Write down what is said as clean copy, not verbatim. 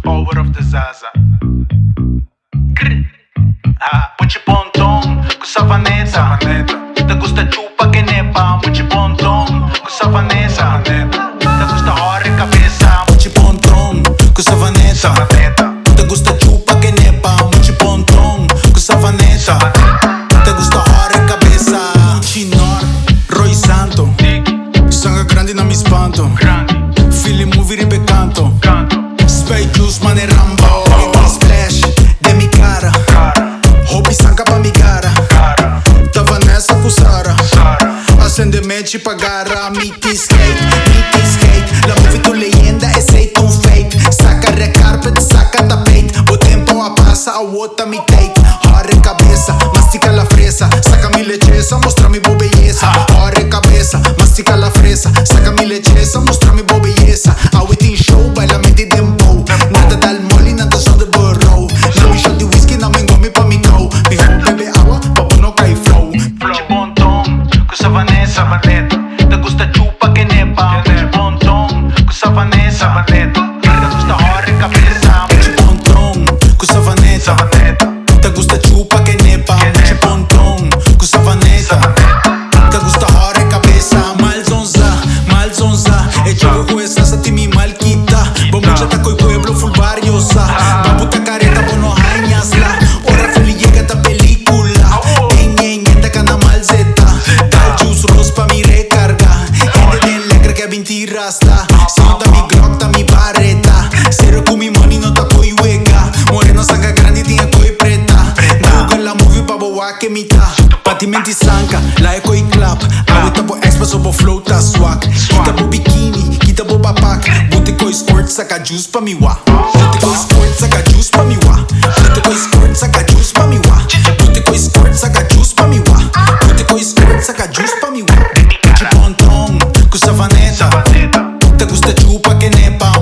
Power of the Zaza. Muchi pontón, com savaneta. Te gusta chupa que nepa. Muchi pontón, com savaneta. Te gusta hora e cabeça. Muchi pontón, com savaneta. Te gusta chupa que nepa. Muchi pontón, com savaneta. Te gusta hora e cabeça. Chinor, Roy Santo. Sanga grande na mi spanto. Feeling movie ribecanto. Spray juice, mane Rambo. Splash, de mi cara. Hobby sanca pra mi cara. Tava nessa com Sara. Acende mente pra gara. Meet skate. La movie tu leyenda é aceita um fake. Saca recarpet, saca tapete. O tempo a passa, a outra me take. Hora e cabeça, mastica la fresa. Saca mi lecheza, mostra mi boa belleza. Hora e cabeça, mastica la fresa. Saca mi lecheza, mostra mi boa belleza. A waiting show, baila mente dembow. Nada dal mole, nada só de burrow. Não me shot de whisky, não me engome pra mi cow. Me vou beber água, papo não cai flow. Muchi pontón, com savanesa. Te gusta chupa que nepa. Muchi pontón, com savanesa. Te gusta hora e cabeça. Muchi pontón, com savanesa. Te gusta chupa que nepa. Muchi pontón, com savanesa. Te gusta hora e cabeça. Malzonza. E jogo com essa sa ti mi malquita. Vamos já tá com o pueblo full barriosa. Babu ta careta, vos no hañas la. Hora feliz llega esta película. Ñeñeta cana malzeta. Dal juice rose pa mi recarga. Gente de legra que a 20 rasta. Se não tá mi glock, tá mi barreta. Zero com mi money, não tá coi hueca. Moreno saca grande, tinha coi preta. Google la movie pa boa que mi tá. Patimenti sanca, la eco e clap. Awita bo express ou bo flow tá swag. Kita bo bikini, kita bo bapak. Bote co squirt, saca juice pa mi wa. Bote co squirt, saca juice pa mi wa. Bote co squirt, saca juice pa mi wa. Bote co squirt, saca juice pa mi wa. Bote co squirt, saca juice pa mi wa. Muchi pontón, com savaneta. Te gusta chupa que nepa.